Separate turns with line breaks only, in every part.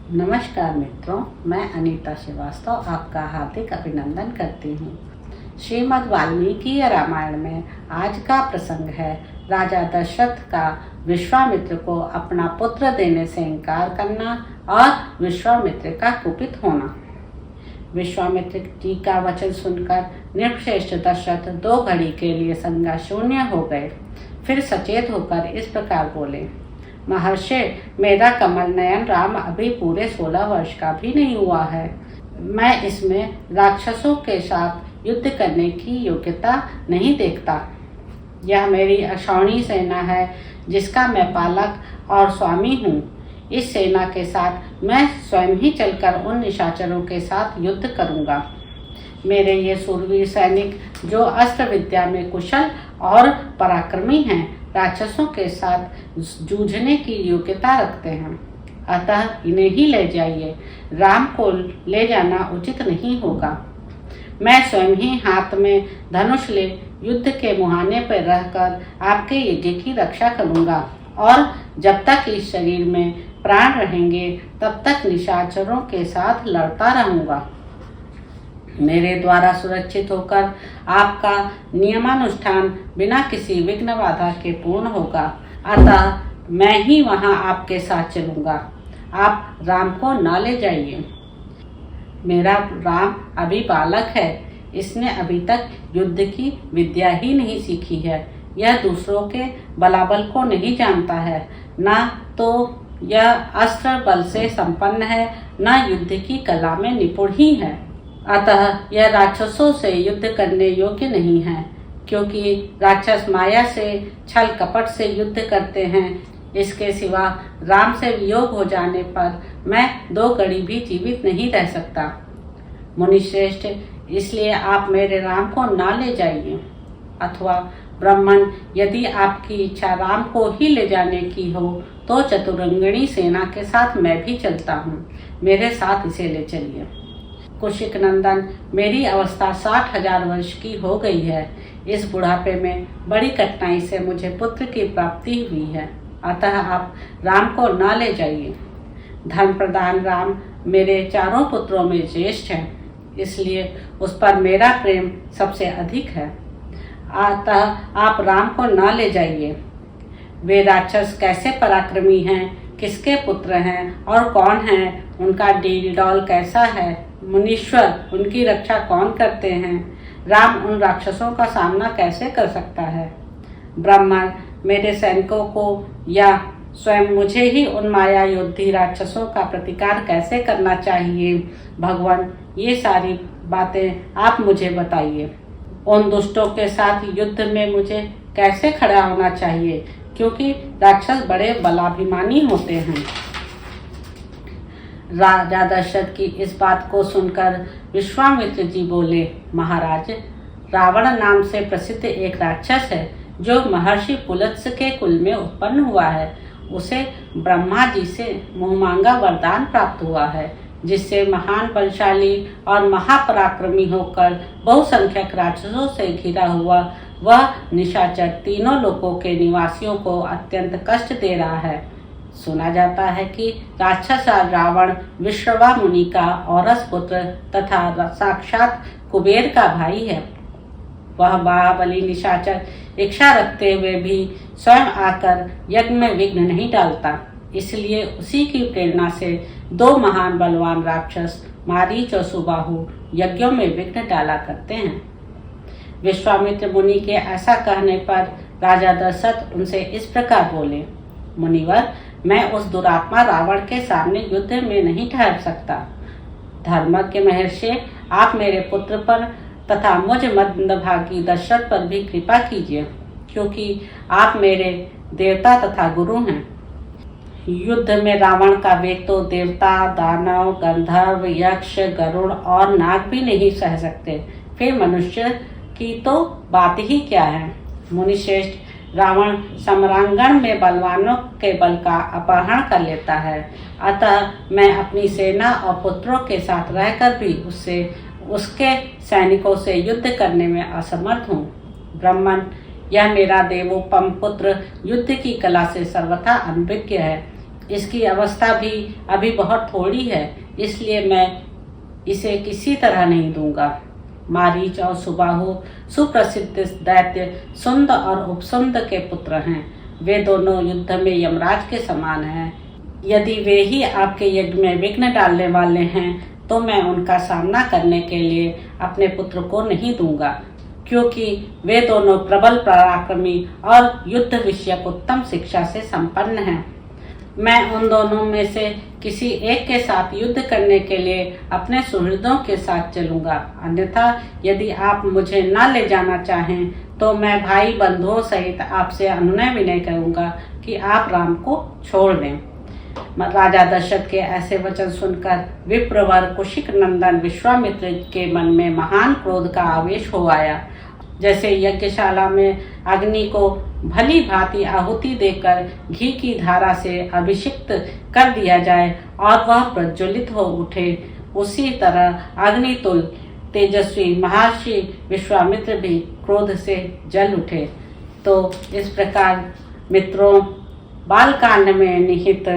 नमस्कार मित्रों, मैं अनीता श्रीवास्तव आपका हार्दिक अभिनंदन करती हूँ। श्रीमद् वाल्मीकि रामायण में आज का प्रसंग है राजा दशरथ का विश्वामित्र को अपना पुत्र देने से इनकार करना और विश्वामित्र का कुपित होना। विश्वामित्र जी का वचन सुनकर नृपश्रेष्ठ दशरथ 2 घड़ी के लिए संज्ञा शून्य हो गए। फिर सचेत होकर इस प्रकार बोले, महर्षि, मेरा कमल नयन राम अभी पूरे 16 वर्ष का भी नहीं हुआ है। मैं इसमें राक्षसों के साथ युद्ध करने की योग्यता नहीं देखता। यह मेरी अक्षौणी सेना है जिसका मैं पालक और स्वामी हूँ। इस सेना के साथ मैं स्वयं ही चलकर उन निशाचरों के साथ युद्ध करूँगा। मेरे ये सूरवीर सैनिक जो अस्त्र विद्या में कुशल और पराक्रमी हैं, राक्षसों के साथ जूझने की योग्यता रखते हैं। अतः इन्हें ही ले जाइए। राम को ले जाना उचित नहीं होगा। मैं स्वयं ही हाथ में धनुष ले युद्ध के मुहाने पर रहकर आपके यज्ञ की रक्षा करूंगा और जब तक इस शरीर में प्राण रहेंगे तब तक निशाचरों के साथ लड़ता रहूंगा। मेरे द्वारा सुरक्षित होकर आपका नियमानुष्ठान बिना किसी विघ्न बाधा के पूर्ण होगा। अतः मैं ही वहां आपके साथ चलूंगा। आप राम को न ले जाइए। मेरा राम अभी बालक है। इसने अभी तक युद्ध की विद्या ही नहीं सीखी है। यह दूसरों के बलाबल को नहीं जानता है। न तो यह अस्त्र बल से संपन्न है, न युद्ध की कला में निपुण ही है। अतः यह राक्षसों से युद्ध करने योग्य नहीं है, क्योंकि राक्षस माया से छल कपट से युद्ध करते हैं। इसके सिवा राम से वियोग हो जाने पर मैं 2 घड़ी भी जीवित नहीं रह सकता। मुनिश्रेष्ठ, इसलिए आप मेरे राम को ना ले जाइए। अथवा ब्राह्मण, यदि आपकी इच्छा राम को ही ले जाने की हो तो चतुरंगिणी सेना के साथ मैं भी चलता हूँ। मेरे साथ इसे ले चलिए। कुशिक नंदन, मेरी अवस्था 60,000 वर्ष की हो गई है। इस बुढ़ापे में बड़ी कठिनाई से मुझे पुत्र की प्राप्ति हुई है। अतः आप राम को न ले जाइए। धर्म प्रधान राम मेरे 4 पुत्रों में ज्येष्ठ है, इसलिए उस पर मेरा प्रेम सबसे अधिक है। अतः आप राम को न ले जाइए। वे राक्षस कैसे पराक्रमी हैं, किसके पुत्र हैं और कौन हैं, उनका डील डॉल कैसा है, मुनीश्वर उनकी रक्षा कौन करते हैं, राम उन राक्षसों का सामना कैसे कर सकता है। ब्राह्मण, मेरे सैनिकों को या स्वयं मुझे ही उन माया योद्धी राक्षसों का प्रतिकार कैसे करना चाहिए। भगवान, ये सारी बातें आप मुझे बताइए। उन दुष्टों के साथ युद्ध में मुझे कैसे खड़ा होना चाहिए, क्योंकि राक्षस बड़े बलाभिमानी होते हैं। राजा दशरथ की इस बात को सुनकर विश्वामित्र जी बोले, महाराज, रावण नाम से प्रसिद्ध एक राक्षस है जो महर्षि पुलत्स्य के कुल में उत्पन्न हुआ है। उसे ब्रह्मा जी से मुहमांगा वरदान प्राप्त हुआ है, जिससे महान बलशाली और महापराक्रमी होकर बहुसंख्यक राक्षसों से घिरा हुआ वह निशाचर तीनों लोकों के निवासियों को अत्यंत कष्ट दे रहा है। सुना जाता है कि राक्षस रावण विश्रवा मुनि का औरस पुत्र तथा साक्षात कुबेर का भाई है। वह महाबली निशाचर इच्छा रखते हुए भी स्वयं आकर यज्ञ में विघ्न नहीं डालता। इसलिए उसी की प्रेरणा से 2 महान बलवान राक्षस मारीच और सुबाहु यज्ञों में विघ्न डाला करते हैं। विश्वामित्र मुनि के ऐसा कहने पर राजा दशरथ उनसे इस प्रकार बोले, मुनिवर, मैं उस दुरात्मा रावण के सामने युद्ध में नहीं ठहर सकता। धर्मज्ञ महर्षि, आप मेरे पुत्र पर तथा मुझ मंदभागी दशरथ पर भी कृपा कीजिए, क्योंकि आप मेरे देवता तथा गुरु हैं। युद्ध में रावण का वेग तो देवता, दानव, गंधर्व, यक्ष, गरुड़ और नाग भी नहीं सह सकते, फिर मनुष्य की तो बात ही क्या है। मुनिश्रेष्ठ, रावण सम्रांगण में बलवानों के बल का अपहरण कर लेता है। अतः मैं अपनी सेना और पुत्रों के साथ रहकर भी उसके सैनिकों से युद्ध करने में असमर्थ हूँ। ब्राह्मण, यह मेरा देवोपम पुत्र युद्ध की कला से सर्वथा अनभिज्ञ है। इसकी अवस्था भी अभी बहुत थोड़ी है, इसलिए मैं इसे किसी तरह नहीं दूंगा। मारीच और सुबाहु सुप्रसिद्ध दैत्य सुंद और उपसुंद के पुत्र हैं। वे दोनों युद्ध में यमराज के समान हैं। यदि वे ही आपके यज्ञ में विघ्न डालने वाले हैं तो मैं उनका सामना करने के लिए अपने पुत्र को नहीं दूंगा, क्योंकि वे दोनों प्रबल पराक्रमी और युद्ध विषयक उत्तम शिक्षा से संपन्न हैं। मैं उन दोनों में से किसी एक के साथ युद्ध करने के लिए अपने सुहृदों के साथ चलूंगा, अन्यथा यदि आप मुझे न ले जाना चाहें तो मैं भाई बंधुओं सहित आपसे अनुनय विनय करूंगा कि आप राम को छोड़ दें। राजा दशरथ के ऐसे वचन सुनकर विप्रवर कुशिक नंदन विश्वामित्र के मन में महान क्रोध का आवेश हो आया। जैसे यज्ञशाला में अग्नि को भली भांति आहुति देकर घी की धारा से अभिषिक्त कर दिया जाए और वह प्रज्वलित हो उठे, उसी तरह अग्नितुल तेजस्वी महर्षि विश्वामित्र भी क्रोध से जल उठे। तो इस प्रकार मित्रों, बालकांड में निहित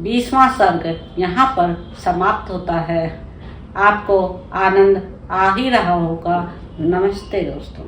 20वां सर्ग यहाँ पर समाप्त होता है। आपको आनंद आ ही रहा होगा। नमस्ते दोस्तों।